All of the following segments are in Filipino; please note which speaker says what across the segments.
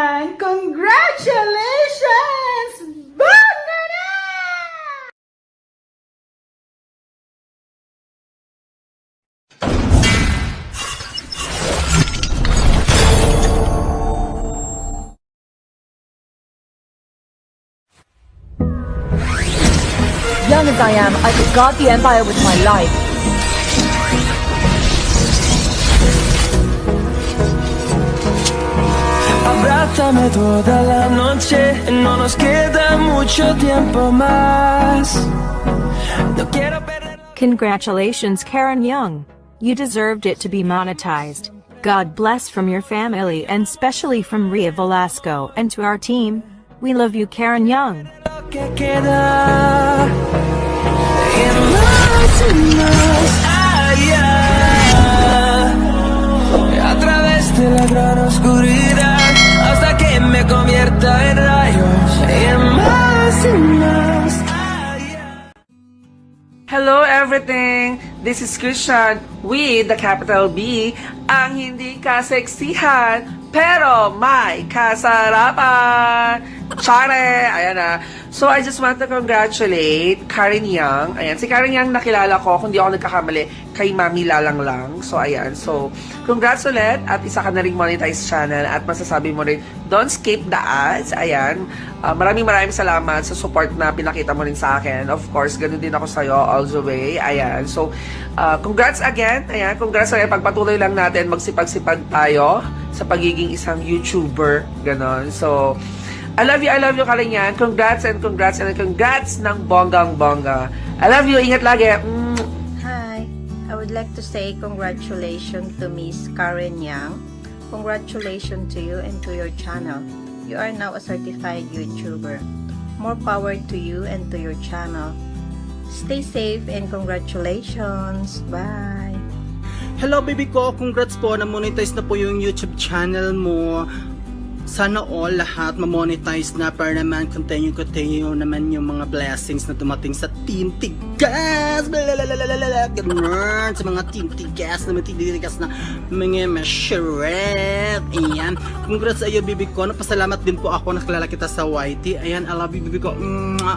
Speaker 1: yan! Congratulations! Bongga na!
Speaker 2: Young as I am, I could guard the Empire with my life.
Speaker 3: Abrázame toda la noche, no nos queda mucho tiempo más. No quiero perder.
Speaker 4: Congratulations, Karen Young. You deserved it to be monetized. God bless from your family and especially from Ria Velasco and to our team. We love you, Karen Young.
Speaker 3: Lo que queda en más y más allá, a través de la gran oscuridad, hasta que me convierta en rayos, en más y más allá.
Speaker 5: Hello everything! This is Christian with the capital B, ang hindi kaseksihan pero may kasarapan. Chare! Ayan na. So, I just want to congratulate Karen Young. Ayan, si Karen Young nakilala ko, kung di ako nagkakamali, kay Mami Lalang lang. So, ayan. So, congrats ulit at isa ka na ring monetized channel at masasabi mo rin, don't skip the ads. Ayan. Maraming salamat sa support na pinakita mo rin sa akin. Of course, ganun din ako sa'yo all the way. Ayan. So, congrats again. Ayan, congrats ulit. Pagpatuloy lang natin, magsipag-sipag tayo sa pagiging isang YouTuber. Ganon. So, I love you, Karen Young. Congrats and congrats and congrats ng bonggang-bongga. I love you. Ingat lagi.
Speaker 6: Hi, I would like to say congratulations to Miss Karen Young. Congratulations to you and to your channel. You are now a certified YouTuber. More power to you and to your channel. Stay safe and congratulations. Bye!
Speaker 1: Hello baby ko, congrats po, na-monetize na po yung YouTube channel mo. Sana all lahat ma-monetize na para naman continue naman yung mga blessings na dumating sa Team Tigas. Ganun, sa mga Team Tigas na matitigas na mga mashiret. Ayan, congrats sa iyo baby ko. Napasalamat din po ako, nakilala kita sa YT. Ayan, I love you baby ko.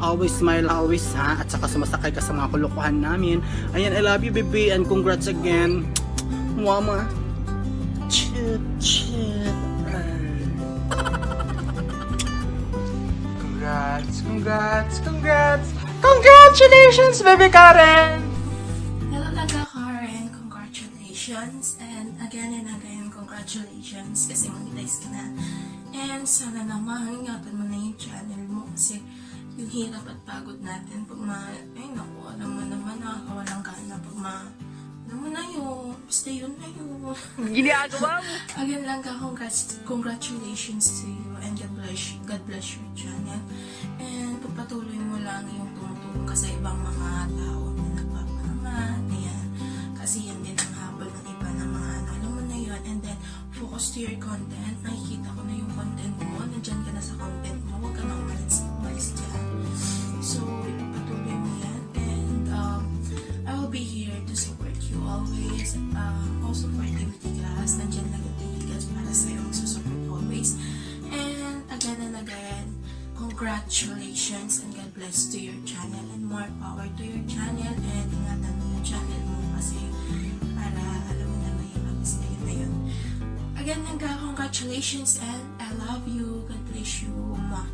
Speaker 1: Always smile, always ha. At saka sumasakay ka sa mga kulukuhan namin. Ayan, I love you baby and congrats again. Mama. Chit, chit. Congratulations, baby Karen!
Speaker 7: Hello talaga, Karen. Congratulations. And again, congratulations. Kasi monetize ka na. And sana naman, ingatan mo na yung channel mo. Kasi yung hirap at pagod natin pag ay naku, alam mo naman, nakakawalang gana pag alam mo na yun. Basta yun na yun.
Speaker 5: Ginagawa mo.
Speaker 7: Again lang ka, congratulations to you. And God bless your channel. And pagpatuloy mo lang yung tumutulong ka sa ibang mga tao na nagpapangaman. Ayan. Kasi yan din ang habol ng iba ng mga alam mo na yun. And then, focus to your content. Nakikita ko na yung content mo. Nandyan ka na sa content mo. Huwag ka na umalis dyan. So, patuloy mo yan. And, I will be here to support you always. Also for Team Tigas. Nandyan lang yung Tigas para sa'yo. Magsusupport always. And, again, congratulations and God bless to your channel and more power to your channel and ingatan mo yung channel mo kasi para alam mo na may mabis na yun. Again, congratulations and I love you. God bless you. Ma.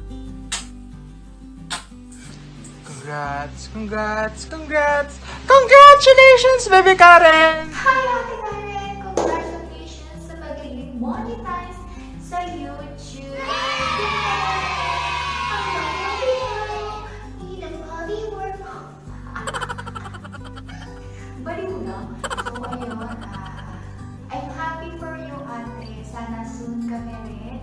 Speaker 1: Congratulations, baby Karen!
Speaker 8: Hi, Ate Karen! Congratulations sa pagiging monetize sa YouTube! Ang baby mo! Need a body work! Baliw na? So, ayun, I'm happy for you, ate. Sana soon kami rin.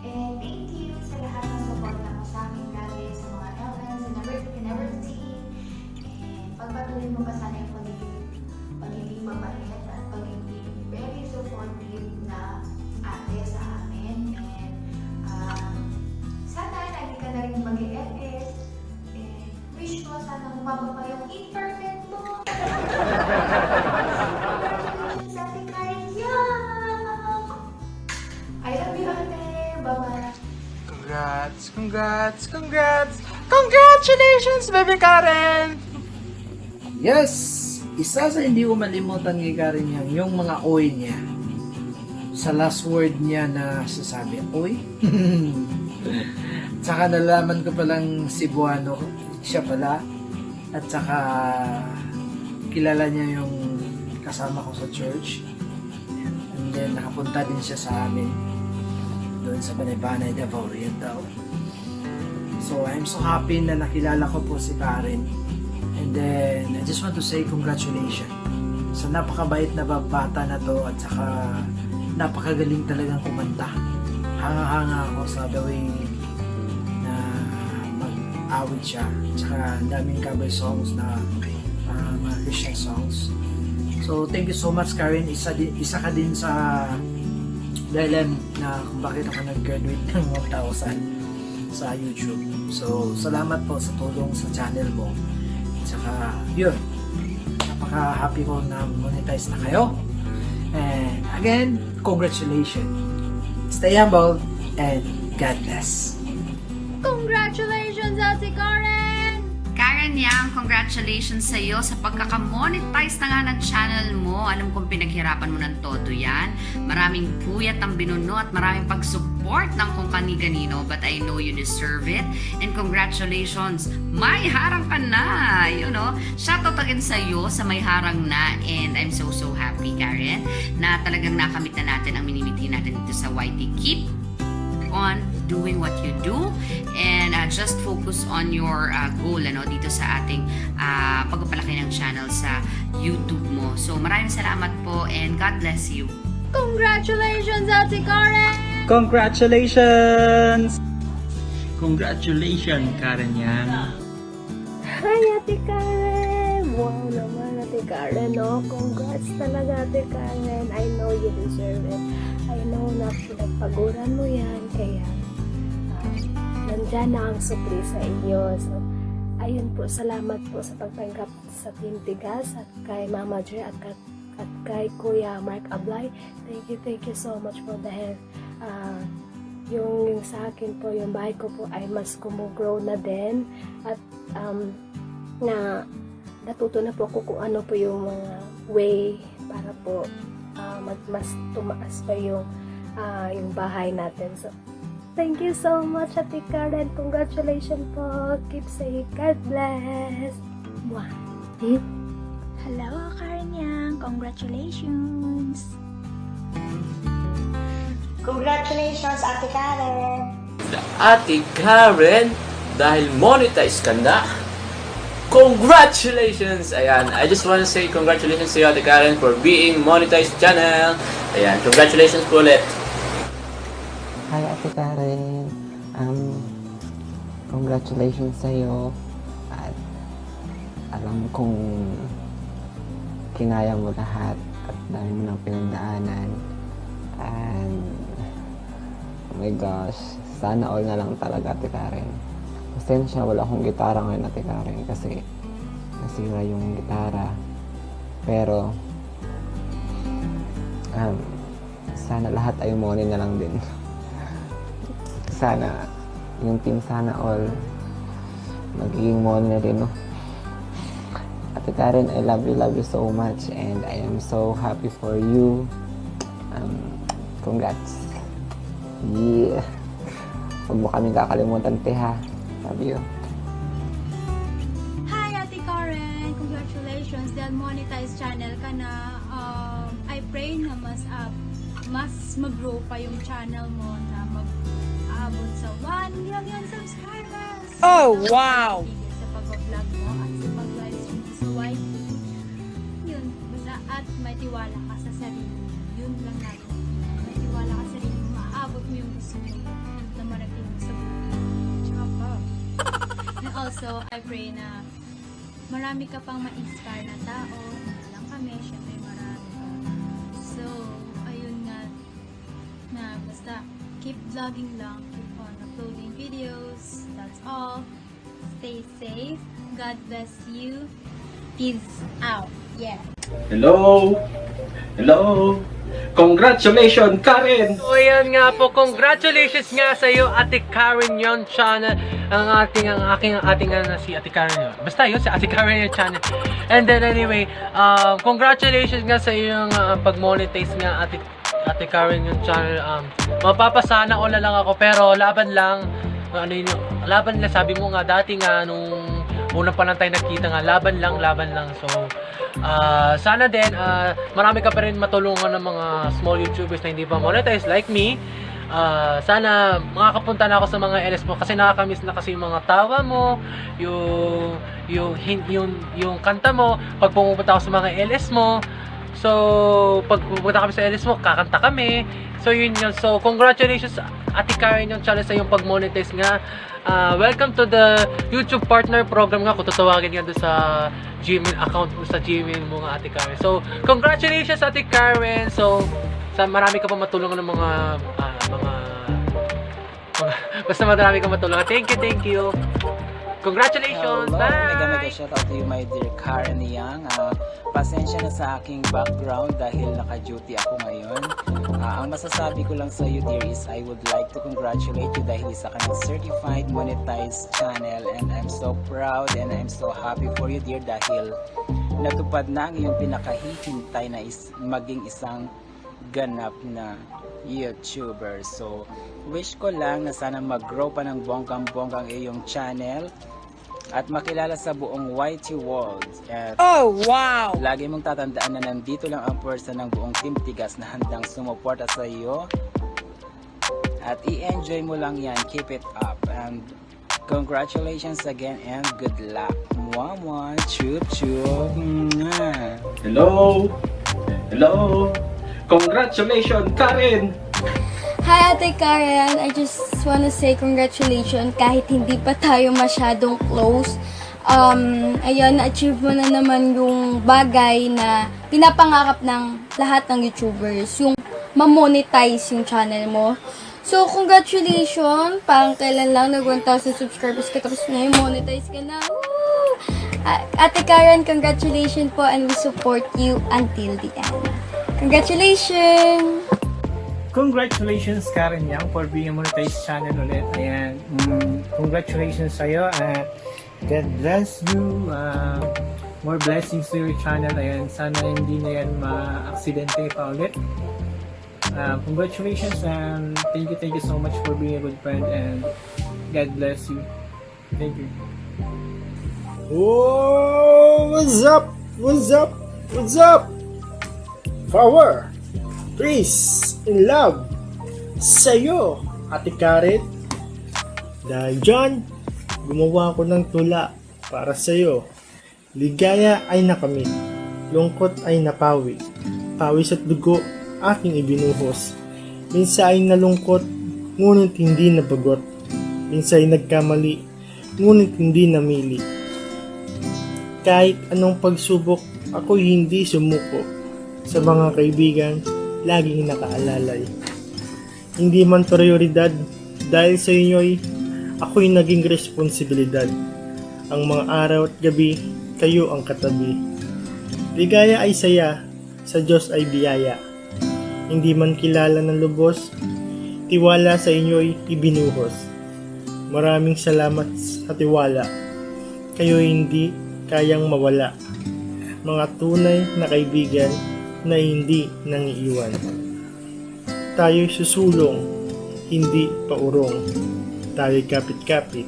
Speaker 8: And thank you sa lahat ng support mo sa akin dati, sa mga elements and everything. And pagpatuloy mo pa sana yung pagiging mabait at pagiging very supportive na ate sa amin. And
Speaker 5: Congrats! Congrats! Congrats! Congratulations, baby Karen!
Speaker 9: Yes! Isa sa hindi ko malimutan kay Karen yung mga oy niya. Sa last word niya na sasabi, oy? Tsaka nalaman ko palang Cebuano siya pala. At saka kilala niya yung kasama ko sa church. And then nakapunta din siya sa amin. Doon sa Banay-Banay, Davao Oriental. So I'm so happy na nakilala ko po si Karen. And then I just want to say congratulations sa napakabait na bata na to at saka napakagaling talagang kumanta. Hanga-hanga ako sa the way na mag-awit siya. Tsaka ang daming cover songs na mga Christian songs. So thank you so much Karen. Isa ka din sa dahilan na kung bakit ako nag-graduate ng 1,000 sa YouTube. So salamat po sa tulong sa channel mo. Tsaka yun, napaka-happy ko na monetize na kayo. And again, congratulations. Stay humble and God bless.
Speaker 8: Congratulations, Ate Karen!
Speaker 10: Karen Yang, congratulations sa iyo sa pagkaka-monetize na nga ng channel mo. Alam kong pinaghirapan mo ng todo yan. Maraming puyat ang binuno at maraming pag-support ng kung kani-ganino. But I know you deserve it. And congratulations, may harang ka na. You know, shoutout again sa iyo sa may harang na. And I'm so happy, Karen, na talagang nakamit na natin ang minimiti natin dito sa YT. Keep on doing what you do and just focus on your goal dito sa ating pagpapalaki ng channel sa YouTube mo. So maraming salamat po and God bless you.
Speaker 8: Congratulations, Ate Karen!
Speaker 1: Congratulations! Congratulations, Karen Yang.
Speaker 11: Hi, Ate Karen! Wow naman, Ate Karen, no? Congrats talaga, Ate Karen. I know you deserve it. I know na pinagpaguran mo yan, kaya nandyan na ang supli sa inyo. So, ayun po, salamat po sa pagtanggap sa Team Tigas at kay Mama Jer at kay Kuya Mark Ablay. Thank you so much po dahil yung sa akin po, yung bahay ko po ay mas gumugrow na din at na natuto na po ako kung ano po yung mga way para po mas tumaas pa yung bahay natin. So, thank you so much, Ate Karen. Congratulations po. Keep safe. God bless. Mwah.
Speaker 8: Hello, Karen Yang! Congratulations!
Speaker 11: Congratulations, Ate Karen.
Speaker 12: Ate Karen, dahil monetize ka na, congratulations! Ayan, I just want to say congratulations to you, Ate Karen, for being monetized channel. Ayan, congratulations po ulit.
Speaker 13: Hi, Ate Karen. Congratulations sa'yo. At alam kong kinaya mo lahat at dami mo ng pinagdaanan. And oh my gosh, sana all na lang talaga, Ate Karen. Pasensya, wala akong gitara ngayon, Ate Karen, kasi nasira yung gitara. Pero sana lahat ay money na lang din. Sana yung team Sana All magiging money na din, no? Ate Karen, I love you so much and I am so happy for you. Congrats. Yeah. Huwag mo kaming kakalimutan, te, ha? Love you.
Speaker 8: Hi, Ate Karen! Congratulations dahil monetized channel ka na. I pray na mas mag-grow pa yung channel mo na mag-aabot sa 1 million subscribers.
Speaker 5: Oh, wow!
Speaker 8: Sa pag-vlog mo at sa pag-livestream sa YT. Yun, basta at may tiwala ka sa sarili. Yun lang natin. May tiwala ka sa sarili mo. Maaabot mo yung gusto mo na marating sa buhay. Tsaka pa. And also, I pray na marami ka pang ma-inspire na tao. Hindi lang kami, syempre marami ka. So, ayun nga, na basta keep vlogging lang, keep on uploading videos. That's all. Stay safe. God bless you. Peace out. Yeah.
Speaker 14: Hello? Hello?
Speaker 1: Congratulations, Karen!
Speaker 9: O yan nga po, congratulations nga sa iyo, Ate Karen Young Channel. Ating si Ate Karen yun. Basta yun, si Ate Karen Young Channel. And then anyway, congratulations nga sa iyo pag-monetize nga Ate Karen Young Channel. Mapapasana all na lang ako, pero laban lang. Laban lang, sabi mo nga dati nga nung una pa lang tayo nakita nga, laban lang. So, sana din, marami ka pa rin matulungan ng mga small YouTubers na hindi pa monetize like me. Sana makakapunta na ako sa mga LS mo kasi nakakamiss na kasi yung mga tawa mo, yung kanta mo pag pumupunta ako sa mga LS mo. So, pag pupunta kami sa LS mo, kakanta kami. So, yun yun. So, congratulations Ate Karen yung challenge sa yung pag-monetize nga. Welcome to the YouTube Partner Program nga. Kung tatawagin nga doon sa Gmail account mo, sa Gmail mo nga Ate Karen. So, congratulations Ate Karen. So, marami ka pa matulungan ng mga basta marami ka matulungan. Thank you. Congratulations!
Speaker 14: Hello,
Speaker 9: Bye!
Speaker 14: mega shout out to you my dear Karen Young. Pasensya na sa aking background dahil naka-duty ako ngayon. Ang masasabi ko lang sa iyo dear is I would like to congratulate you dahil isa ka ng certified monetized channel, and I'm so proud and I'm so happy for you dear dahil natupad na ang iyong pinakahihintay na maging isang ganap na YouTuber. So, wish ko lang na sana mag-grow pa ng bonggang-bonggang iyong channel at makilala sa buong YT world. At
Speaker 5: wow!
Speaker 14: lagi mong tatandaan na nandito lang ang person ng buong Team Tigas na handang sumuporta sa iyo. At i-enjoy mo lang yan. Keep it up. And congratulations again and good luck. Mwah! Chup! Mwah.
Speaker 1: Hello! Congratulations, Karen!
Speaker 11: Hi Ate Karen, I just wanna say congratulations kahit hindi pa tayo masyadong close. Ayun, na-achieve mo na naman yung bagay na pinapangarap ng lahat ng YouTubers, yung ma-monetize yung channel mo. So, congratulations! Parang kailan lang nag 1,000 subscribers ka tapos na yung monetize ka na. Woo! Ate Karen, congratulations po and we support you until the end. Congratulations!
Speaker 15: Congratulations Karen Young for being a monetized channel ulit. Ayan, congratulations sa'yo at God bless you. More blessings to your channel. Ayan, sana hindi na yan ma-aksidente pa ulit. Congratulations and thank you so much for being a good friend and God bless you. Thank you.
Speaker 16: Oh, what's up? Power, peace, and love sa'yo, Ate Karen. Dahil dyan, gumawa ko ng tula para sa'yo. Ligaya ay nakamit, lungkot ay napawi, pawis at dugo aking ibinuhos. Minsan ay nalungkot, ngunit hindi nabagot. Minsan ay nagkamali, ngunit hindi namili. Kahit anong pagsubok, ako'y hindi sumuko. Sa mga kaibigan, laging nakaalalay. Hindi man prioridad, dahil sa inyo'y ako'y naging responsibilidad. Ang mga araw at gabi, kayo ang katabi. Ligaya ay saya, sa Diyos ay biyaya. Hindi man kilala ng lubos, tiwala sa inyo'y ibinuhos. Maraming salamat sa tiwala. Kayo hindi kayang mawala. Mga tunay na kaibigan na hindi nangiiwan. Tayo'y susulong, hindi paurong. Tayo'y kapit-kapit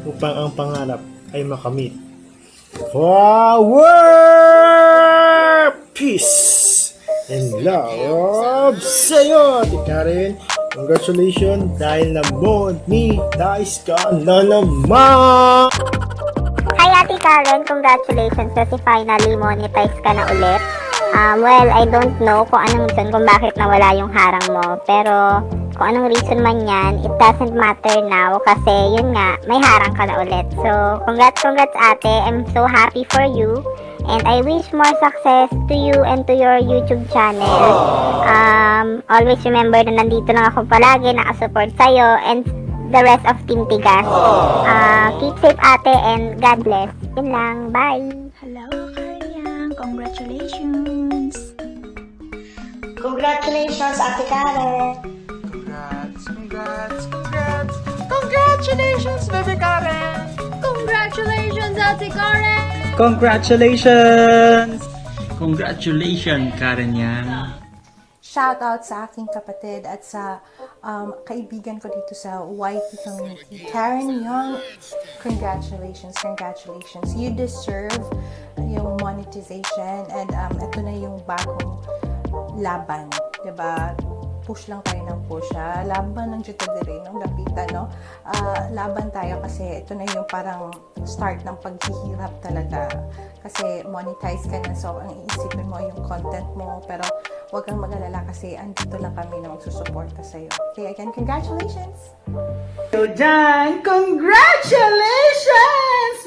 Speaker 16: upang ang pangarap ay makamit. Power, peace, and love sa'yo, Ate Karen. Congratulations dahil na-monetize ka na naman!
Speaker 17: Hi Ate Karen, congratulations kasi finally monetize ka na ulit. Well, I don't know kung anong reason kung bakit nawala yung harang mo. Pero kung anong reason man yan, it doesn't matter now kasi yun nga, may harang ka na ulit. So, congrats ate. I'm so happy for you. And I wish more success to you and to your YouTube channel. Always remember na nandito lang ako palagi, nakasupport sa'yo and the rest of Team Tigas. Keep safe ate and God bless. Yun lang. Bye!
Speaker 8: Hello, Karen. Congratulations!
Speaker 17: Congratulations, Ate Karen!
Speaker 3: Congratulations, baby Karen!
Speaker 11: Congratulations, Ate Karen!
Speaker 15: Congratulations! Congratulations, Karen Yang.
Speaker 18: Shoutout sa aking kapatid at sa kaibigan ko dito sa YT community. Karen Young, congratulations. You deserve yung monetization and ito na yung bagong laban. Diba? Push lang tayo ng push. Laban ng Juta de Rey, ng Lapitan, no? Laban tayo kasi ito na yung parang start ng paghihirap talaga. Kasi monetize ka na, so ang iisipin mo yung content mo, pero huwag kang mag-alala kasi andito lang kami na magsusuporta sa'yo. Okay, again, congratulations!
Speaker 1: So, Jan, congratulations!